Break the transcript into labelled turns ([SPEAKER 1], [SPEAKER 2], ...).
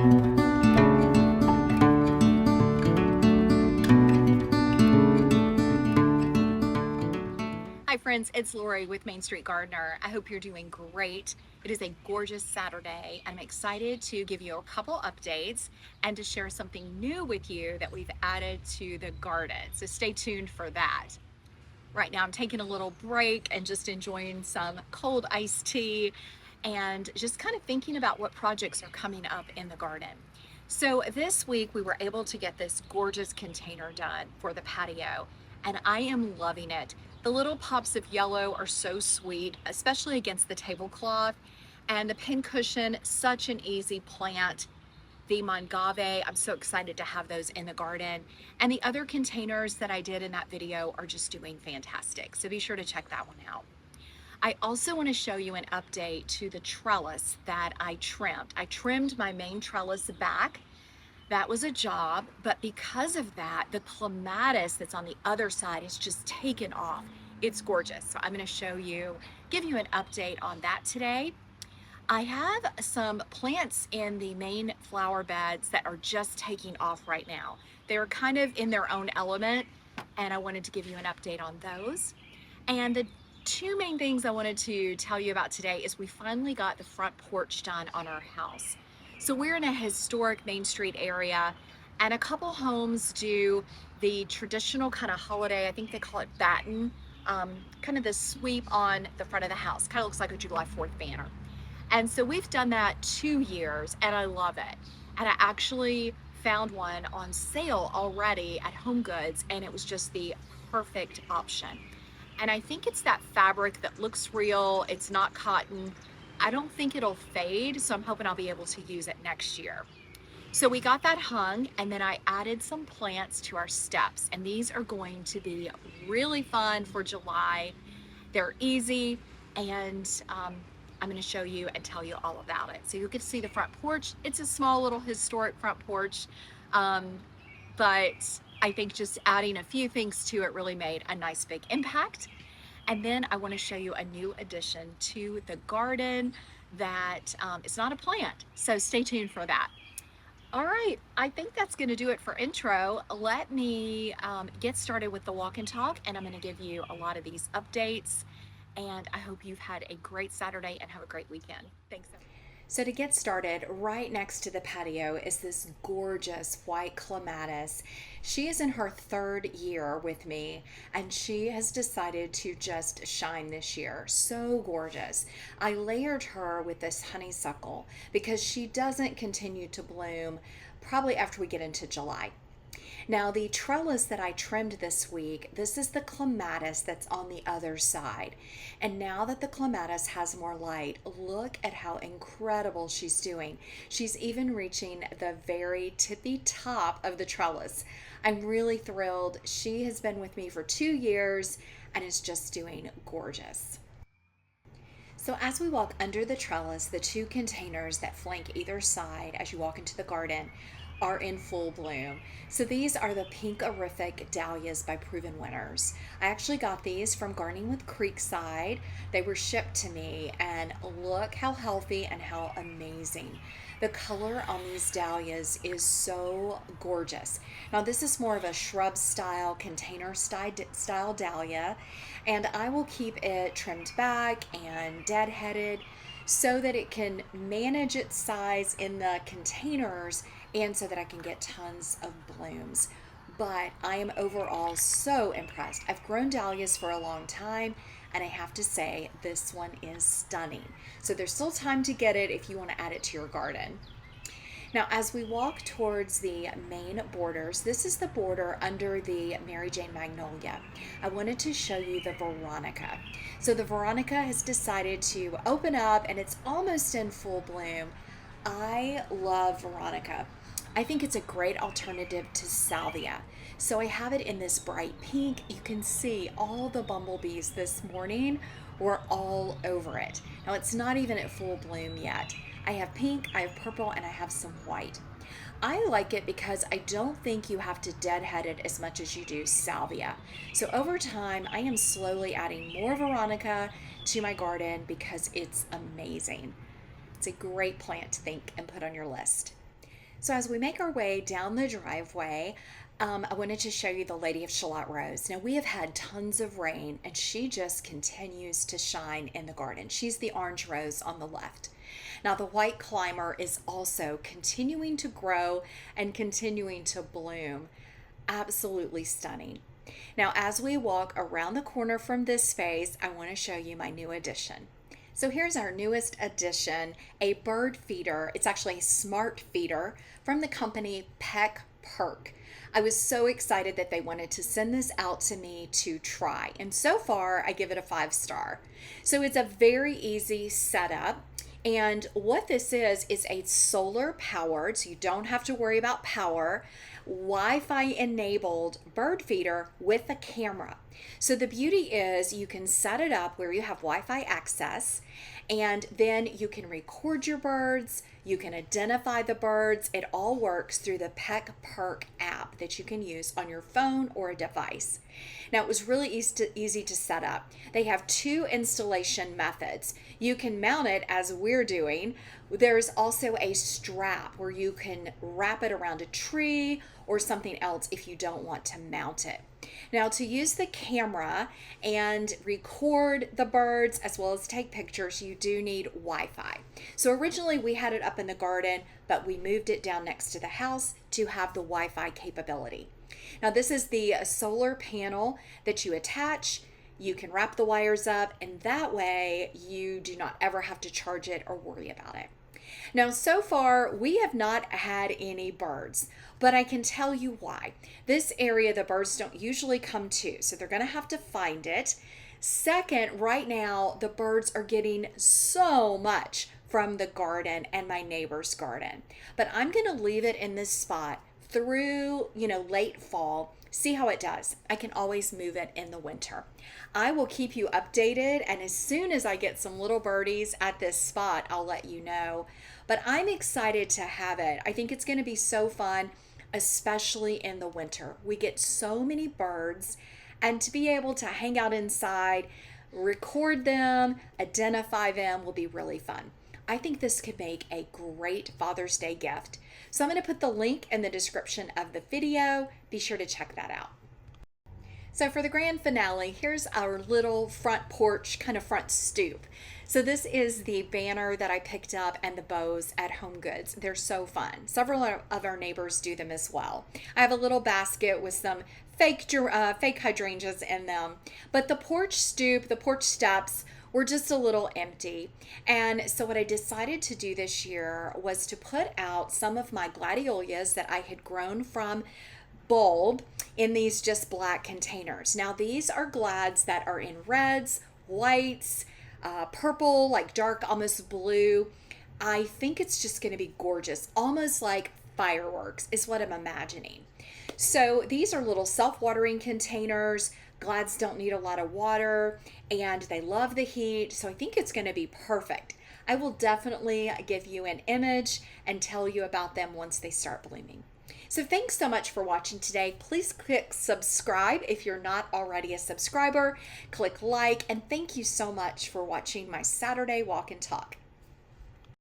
[SPEAKER 1] Hi friends, it's Lori with Main Street Gardener. I hope you're doing great. It is a gorgeous Saturday. I'm excited to give you a couple updates and to share something new with you that we've added to the garden. So stay tuned for that. Right now I'm taking a little break and just enjoying some cold iced tea and just kind of thinking about what projects are coming up in the garden. So this week we were able to get this gorgeous container done for the patio and I am loving it. The little pops of yellow are so sweet, especially against the tablecloth, and the pincushion, such an easy plant. The Mongave, I'm so excited to have those in the garden. And the other containers that I did in that video are just doing fantastic. So be sure to check that one out. I also want to show you an update to the trellis that I trimmed. I trimmed my main trellis back. That was a job, but because of that, the clematis that's on the other side is just taken off. It's gorgeous. So I'm going to show you, give you an update on that today. I have some plants in the main flower beds that are just taking off right now. They're kind of in their own element, and I wanted to give you an update on those. And the two main things I wanted to tell you about today is we finally got the front porch done on our house. So we're in a historic Main Street area, and a couple homes do the traditional kind of holiday, I think they call it batten, kind of the sweep on the front of the house. Kind of looks like a July 4th banner. And so we've done that 2 years and I love it. And I actually found one on sale already at Home Goods and it was just the perfect option. And I think it's that fabric that looks real, it's not cotton. I don't think it'll fade, so I'm hoping I'll be able to use it next year. So we got that hung and then I added some plants to our steps and these are going to be really fun for July. They're easy and I'm going to show you and tell you all about it. So you'll get to see the front porch. It's a small little historic front porch, but I think just adding a few things to it really made a nice big impact. And then I want to show you a new addition to the garden that is not a plant. So stay tuned for that. All right, I think that's going to do it for intro. Let me get started with the walk and talk, and I'm going to give you a lot of these updates. And I hope you've had a great Saturday and have a great weekend. Thanks. So to get started, right next to the patio is this gorgeous white clematis. She is in her 3rd year with me and she has decided to just shine this year. So gorgeous. I layered her with this honeysuckle because she doesn't continue to bloom probably after we get into July. Now the trellis that I trimmed this week, this is the clematis that's on the other side. And now that the clematis has more light, look at how incredible she's doing. She's even reaching the very tippy top of the trellis. I'm really thrilled. She has been with me for 2 years and is just doing gorgeous. So as we walk under the trellis, the 2 containers that flank either side as you walk into the garden are in full bloom. So these are the Pink-Orific Dahlias by Proven Winners. I actually got these from Gardening with Creekside. They were shipped to me and look how healthy and how amazing. The color on these dahlias is so gorgeous. Now this is more of a shrub style, container style dahlia, and I will keep it trimmed back and deadheaded so that it can manage its size in the containers and so that I can get tons of blooms. But I am overall so impressed. I've grown dahlias for a long time and I have to say this one is stunning. So there's still time to get it if you want to add it to your garden. Now, as we walk towards the main borders, this is the border under the Mary Jane Magnolia. I wanted to show you the Veronica. So the Veronica has decided to open up and it's almost in full bloom. I love Veronica. I think it's a great alternative to salvia. So I have it in this bright pink. You can see all the bumblebees this morning were all over it. Now it's not even at full bloom yet. I have pink, I have purple, and I have some white. I like it because I don't think you have to deadhead it as much as you do salvia. So over time, I am slowly adding more Veronica to my garden because it's amazing. It's a great plant to think and put on your list. So as we make our way down the driveway, I wanted to show you the Lady of Shalott Rose. Now we have had tons of rain and she just continues to shine in the garden. She's the orange rose on the left. Now the white climber is also continuing to grow and continuing to bloom. Absolutely stunning. Now as we walk around the corner from this vase, I want to show you my new addition. So here's our newest addition, a bird feeder. It's actually a smart feeder from the company Peck Perk. I was so excited that they wanted to send this out to me to try. And so far, I give it a 5-star. So it's a very easy setup. And what this is a solar powered, so you don't have to worry about power, Wi-Fi enabled bird feeder with a camera. So the beauty is you can set it up where you have Wi-Fi access, and then you can record your birds, you can identify the birds. It all works through the Peck Perk app that you can use on your phone or a device. Now, it was really easy to set up. They have 2 installation methods. You can mount it as we're doing. There's also a strap where you can wrap it around a tree or something else if you don't want to mount it. Now, to use the camera and record the birds as well as take pictures, you do need Wi-Fi. So originally we had it up in the garden, but we moved it down next to the house to have the Wi-Fi capability. Now, this is the solar panel that you attach. You can wrap the wires up, and that way you do not ever have to charge it or worry about it. Now, so far, we have not had any birds, but I can tell you why. This area, the birds don't usually come to, so they're going to have to find it. Second, right now, the birds are getting so much from the garden and my neighbor's garden, but I'm going to leave it in this spot through, late fall. See how it does. I can always move it in the winter. I will keep you updated, and as soon as I get some little birdies at this spot, I'll let you know. But I'm excited to have it. I think it's going to be so fun, especially in the winter. We get so many birds, and to be able to hang out inside, record them, identify them will be really fun. I think this could make a great Father's Day gift. So I'm going to put the link in the description of the video. Be sure to check that out. So for the grand finale, here's our little front porch, kind of front stoop. So this is the banner that I picked up and the bows at Home Goods. They're so fun. Several of our neighbors do them as well. I have a little basket with some fake hydrangeas in them. But the porch stoop, the porch steps, were just a little empty. And so what I decided to do this year was to put out some of my gladiolus that I had grown from bulb in these just black containers. Now these are glads that are in reds, whites, purple, like dark, almost blue. I think it's just going to be gorgeous, almost like fireworks is what I'm imagining. So these are little self-watering containers. Glads don't need a lot of water and they love the heat, so I think it's going to be perfect. I will definitely give you an image and tell you about them once they start blooming. So thanks so much for watching today. Please click subscribe if you're not already a subscriber. Click like, and thank you so much for watching my Saturday Walk and Talk.